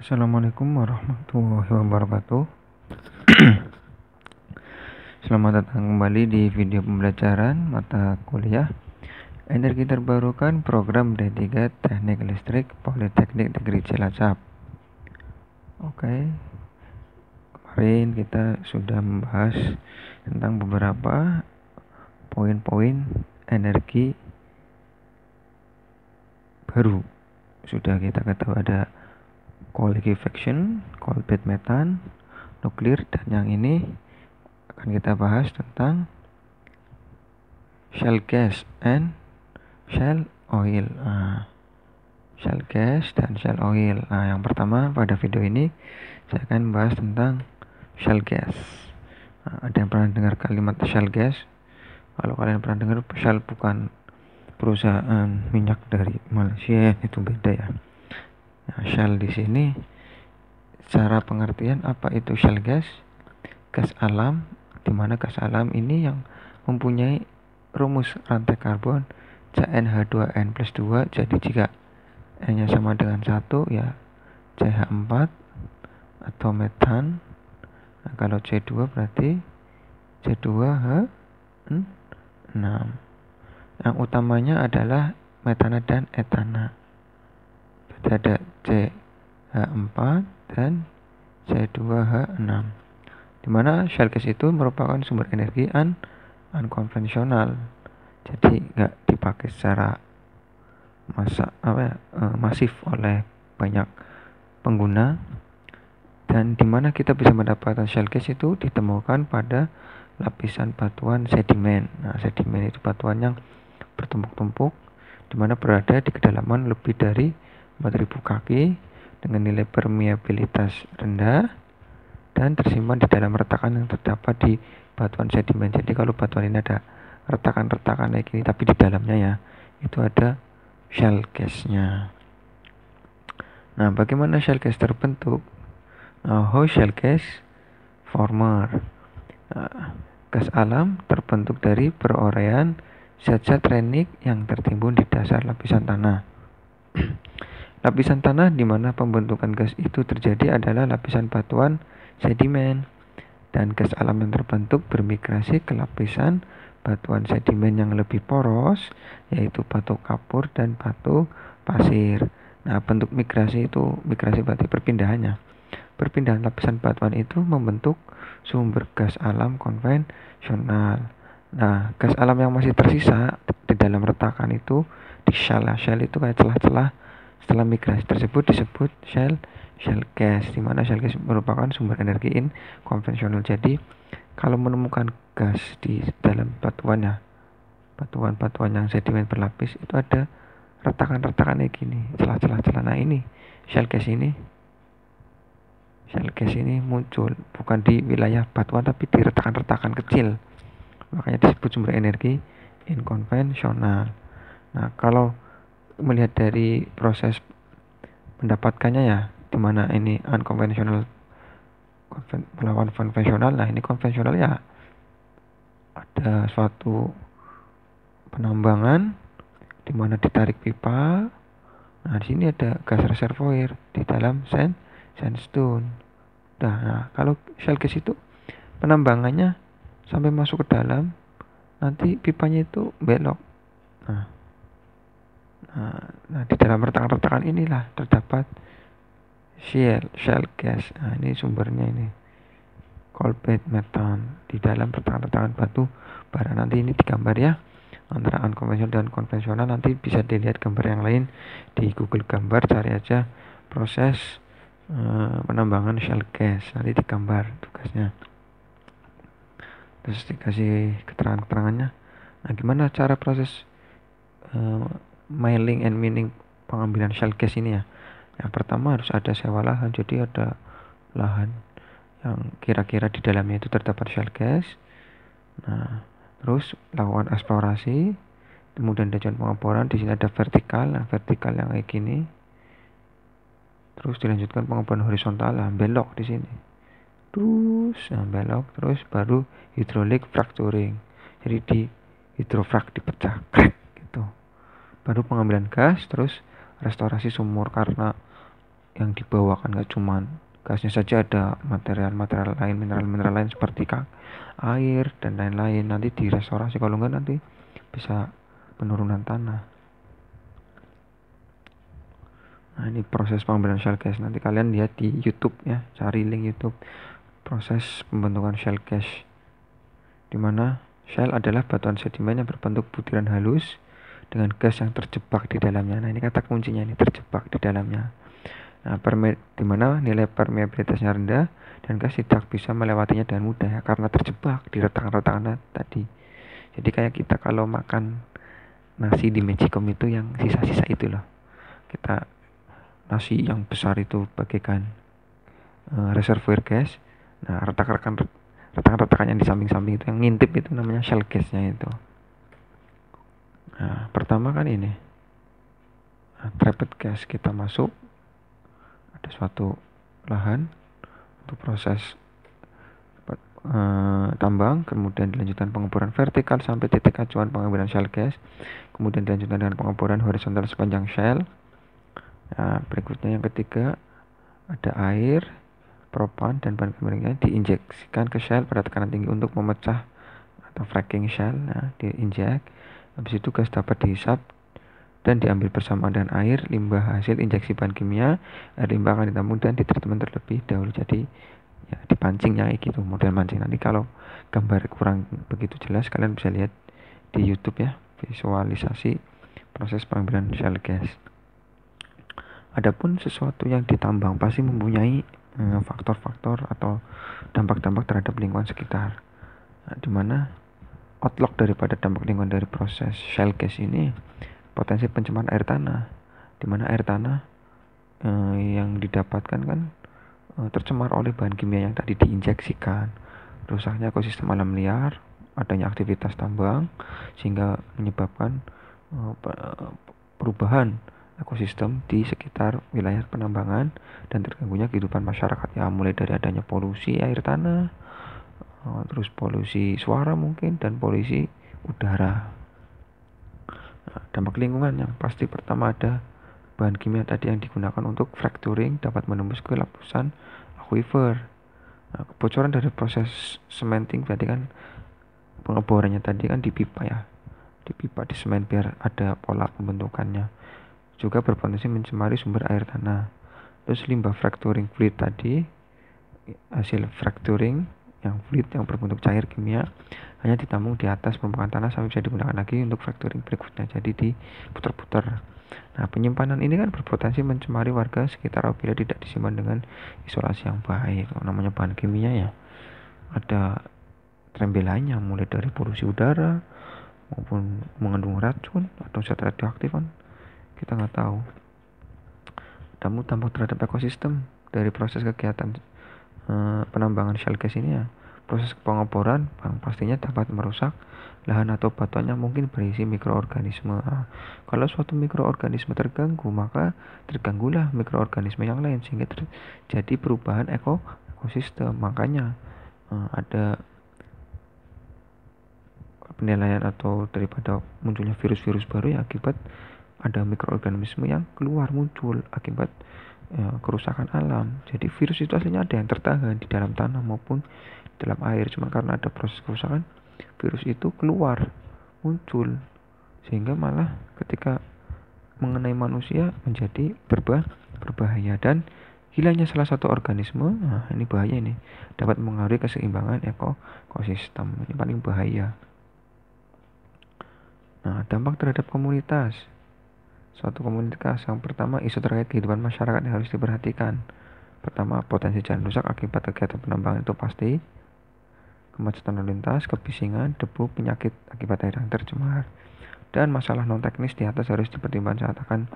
Assalamualaikum warahmatullahi wabarakatuh. Selamat datang kembali di video pembelajaran mata kuliah Energi Terbarukan Program D3 Teknik Listrik Politeknik Negeri Cilacap. Oke, kemarin kita sudah membahas tentang beberapa poin-poin energi baru. Sudah kita ketahui ada coal liquefaction, coal bed methane, nuklir, dan yang ini akan kita bahas tentang shale gas and shale oil. Shale gas dan shale oil. Yang pertama pada video ini saya akan bahas tentang shale gas. Ada yang pernah dengar kalimat shale gas? Kalau kalian pernah dengar, Shell bukan perusahaan minyak dari Malaysia, itu beda ya. Shale di sini secara pengertian apa itu shale gas? Gas alam, di mana gas alam ini yang mempunyai rumus rantai karbon CnH2n+2. Jadi jika N-nya sama dengan 1 ya CH4 atau metan. Kalau C2 berarti C2H6. Yang utamanya adalah metana dan etana. Ada CH4 dan C2H6, di mana shale gas itu merupakan sumber energi unkonvensional, jadi nggak dipakai secara masif oleh banyak pengguna, dan di mana kita bisa mendapatkan shale gas itu ditemukan pada lapisan batuan sedimen. Sedimen itu batuan yang bertumpuk-tumpuk, di mana berada di kedalaman lebih dari 4.000 kaki dengan nilai permeabilitas rendah dan tersimpan di dalam retakan yang terdapat di batuan sedimen. Jadi kalau batuan ini ada retakan-retakan kayak gini, tapi di dalamnya ya itu ada shale gasnya. Bagaimana shale gas terbentuk? How shale gas former? Gas alam terbentuk dari peroraian zat-zat renik yang tertimbun di dasar lapisan tanah. Lapisan tanah di mana pembentukan gas itu terjadi adalah lapisan batuan sedimen, dan gas alam yang terbentuk bermigrasi ke lapisan batuan sedimen yang lebih poros, yaitu batu kapur dan batu pasir. Bentuk migrasi berarti perpindahannya. Perpindahan lapisan batuan itu membentuk sumber gas alam konvensional. Gas alam yang masih tersisa di dalam retakan itu di shale itu kayak celah-celah setelah migrasi tersebut disebut shale gas, di mana shale gas merupakan sumber energi konvensional. Jadi kalau menemukan gas di dalam batuan yang sedimen berlapis, itu ada retakan-retakan kayak gini, celah-celah. Ini shale gas ini muncul bukan di wilayah batuan tapi di retakan-retakan kecil, makanya disebut sumber energi inkonvensional. Kalau melihat dari proses mendapatkannya ya, dimana ini unkonvensional melawan konvensional. Ini konvensional ya, ada suatu penambangan dimana ditarik pipa. Di sini ada gas reservoir di dalam sandstone. Kalau shale gas itu penambangannya sampai masuk ke dalam, nanti pipanya itu belok. Di dalam retakan-retakan inilah terdapat shale gas. Ini sumbernya, ini coal bed methane di dalam retakan-retakan batu bara. Nanti ini digambar ya, antara unkonvensional dan konvensional. Nanti bisa dilihat gambar yang lain di Google Gambar, cari aja proses penambangan shale gas, nanti digambar tugasnya, terus dikasih keterangan-keterangannya. Gimana cara proses mining and mining pengambilan shale gas ini ya? Yang pertama harus ada sewa lahan, jadi ada lahan yang kira-kira di dalamnya itu terdapat shale gas. Terus lakukan eksplorasi, kemudian dilakukan pengeboran. Di sini ada vertikal, vertikal yang kayak gini. Terus dilanjutkan pengeboran horizontal, belok di sini. Terus belok, terus baru hydraulic fracturing. Jadi di hidrofrak dipecah, crack gitu. Baru pengambilan gas, terus restorasi sumur, karena yang dibawakan nggak cuman gasnya saja, ada material-material lain, mineral-mineral lain seperti air dan lain-lain. Nanti direstorasi, kalau enggak nanti bisa penurunan tanah. Nah, ini proses pengambilan shell gas. Nanti kalian lihat di YouTube ya, cari link YouTube proses pembentukan shell gas, dimana shell adalah batuan sedimen yang berbentuk butiran halus dengan gas yang terjebak di dalamnya. Nah, ini kata kuncinya, ini terjebak di dalamnya. Nah, di mana nilai permeabilitasnya rendah dan gas tidak bisa melewatinya dengan mudah ya, karena terjebak di retakan-retakan tadi. Jadi kayak kita kalau makan nasi di Magicom itu yang sisa-sisa itu loh. Kita nasi yang besar itu bagaikan reservoir gas. Nah, retakan-retakan yang di samping-samping itu yang ngintip itu namanya shell gasnya itu. Nah, pertama kan ini trapped gas, kita masuk ada suatu lahan untuk proses tambang, kemudian dilanjutkan pengeboran vertikal sampai titik acuan pengambilan shell gas, kemudian dilanjutkan dengan pengeboran horizontal sepanjang shell. Nah, berikutnya yang ketiga ada air, propan dan bahan kemiringnya diinjeksikan ke shell pada tekanan tinggi untuk memecah atau fracking shell. Nah, diinjek, habis itu gas dapat dihisap dan diambil bersamaan dengan air, limbah hasil injeksi bahan kimia. Air limbah akan ditampung dan ditreatment terlebih dahulu. Jadi ya dipancingnya gitu, model mancing. Nanti kalau gambar kurang begitu jelas, kalian bisa lihat di YouTube ya, visualisasi proses pengambilan shell gas. Adapun sesuatu yang ditambang pasti mempunyai faktor-faktor atau dampak-dampak terhadap lingkungan sekitar. Nah, dimana outlook daripada dampak lingkungan dari proses shell gas ini potensi pencemaran air tanah, dimana air tanah yang didapatkan kan tercemar oleh bahan kimia yang tadi diinjeksikan, rusaknya ekosistem alam liar, adanya aktivitas tambang sehingga menyebabkan perubahan ekosistem di sekitar wilayah penambangan dan terganggunya kehidupan masyarakat ya, mulai dari adanya polusi air tanah, terus polusi suara mungkin, dan polusi udara. Nah, dampak lingkungan yang pasti pertama ada bahan kimia tadi yang digunakan untuk fracturing dapat menembus ke lapisan aquifer. Nah, kebocoran dari proses cementing berarti kan pengeborannya tadi kan di pipa ya, di pipa di semen biar ada pola pembentukannya, juga berpotensi mencemari sumber air tanah. Terus limbah fracturing fluid tadi, hasil fracturing yang fluid yang berbentuk cair kimia hanya ditampung di atas permukaan tanah sampai bisa digunakan lagi untuk fracturing berikutnya, jadi diputar-putar. Nah, penyimpanan ini kan berpotensi mencemari warga sekitar apabila tidak disimpan dengan isolasi yang baik. Namanya bahan kimia ya, ada trembelannya, mulai dari polusi udara maupun mengandung racun atau zat radioaktif kan kita nggak tahu. Dampak terhadap ekosistem dari proses kegiatan penambangan shell gas ini ya, proses pengeboran yang pastinya dapat merusak lahan atau batuan yang mungkin berisi mikroorganisme. Nah, kalau suatu mikroorganisme terganggu, maka terganggulah mikroorganisme yang lain sehingga terjadi perubahan ekosistem. Makanya ada penilaian atau daripada munculnya virus-virus baru ya akibat ada mikroorganisme yang muncul akibat kerusakan alam. Jadi virus itu aslinya ada yang tertahan di dalam tanah maupun di dalam air, cuma karena ada proses kerusakan virus itu muncul sehingga malah ketika mengenai manusia menjadi berbahaya. Dan hilangnya salah satu organisme, nah ini bahaya, ini dapat mengaruhi keseimbangan ekosistem, ini paling bahaya. Nah, dampak terhadap komunitas. Suatu komunitas yang pertama, isu terkait kehidupan masyarakat yang harus diperhatikan. Pertama, potensi jalan rusak akibat kegiatan penambangan itu pasti. Kemacetan lalu lintas, kebisingan, debu, penyakit akibat air yang tercemar. Dan masalah non teknis di atas harus dipertimbangkan saat akan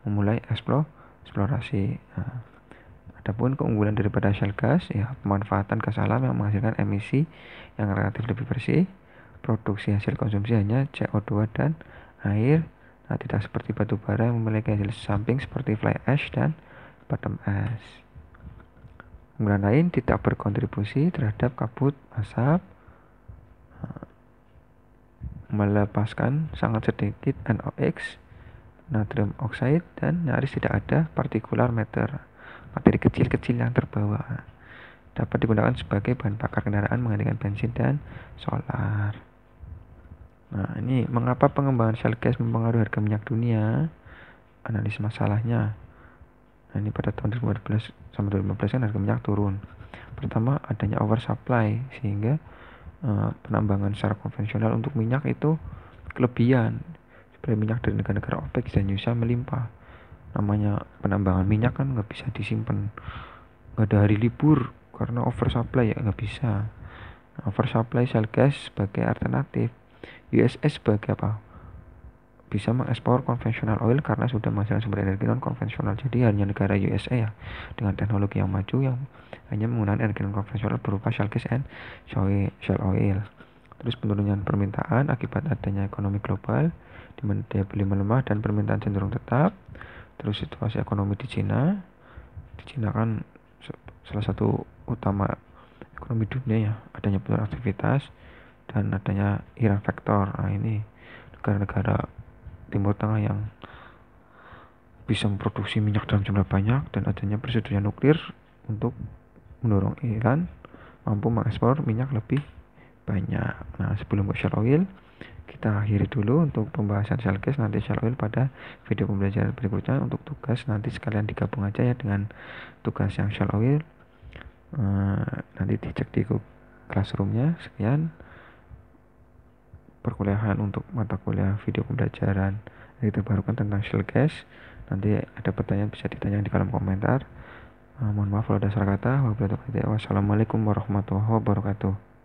memulai eksplorasi. Nah, adapun keunggulan daripada shell gas ya, pemanfaatan gas alam yang menghasilkan emisi yang relatif lebih bersih, produksi hasil konsumsi hanya CO2 dan air. Nah, tidak seperti batu bara yang memiliki hasil samping seperti fly ash dan bottom ash. Keunggulan lain tidak berkontribusi terhadap kabut asap, melepaskan sangat sedikit NOx, natrium oxide, dan nyaris tidak ada partikular matter. materi kecil-kecil yang terbawa. Dapat digunakan sebagai bahan bakar kendaraan menggantikan bensin dan solar. Nah, ini mengapa pengembangan shale gas mempengaruhi harga minyak dunia? Analisis masalahnya. Nah, ini pada tahun 2012 sampai 2015 kan harga minyak turun. Pertama, adanya oversupply sehingga penambangan secara konvensional untuk minyak itu kelebihan. Suplai minyak dari negara-negara OPEC dan USA melimpah. Namanya penambangan minyak kan nggak bisa disimpan, nggak ada hari libur karena oversupply ya nggak bisa. Oversupply shale gas sebagai alternatif. USS sebagai apa? Bisa mengekspor konvensional oil karena sudah menghasilkan sumber energi non konvensional. Jadi hanya negara USA ya dengan teknologi yang maju yang hanya menggunakan energi non konvensional berupa shale gas and shale oil. Terus penurunan permintaan akibat adanya ekonomi global, di mana daya beli melemah dan permintaan cenderung tetap. Terus situasi ekonomi di Cina kan salah satu utama ekonomi dunia ya, adanya penurunan aktivitas dan adanya Iran faktor. Nah, ini negara-negara Timur Tengah yang bisa memproduksi minyak dalam jumlah banyak dan adanya persetujuan nuklir untuk mendorong Iran mampu mengekspor minyak lebih banyak. Nah, sebelum ke shale oil, kita akhiri dulu untuk pembahasan shale gas. Nanti shale oil pada video pembelajaran berikutnya. Untuk tugas nanti sekalian digabung aja ya dengan tugas yang shale oil. Nanti dicek di classroomnya. Sekian perkuliahan untuk mata kuliah video pembelajaran yang terbarukan tentang shale gas. Nanti ada pertanyaan bisa ditanya di kolom komentar. Mohon maaf kalau ada salah kata. Wassalamualaikum warahmatullahi wabarakatuh.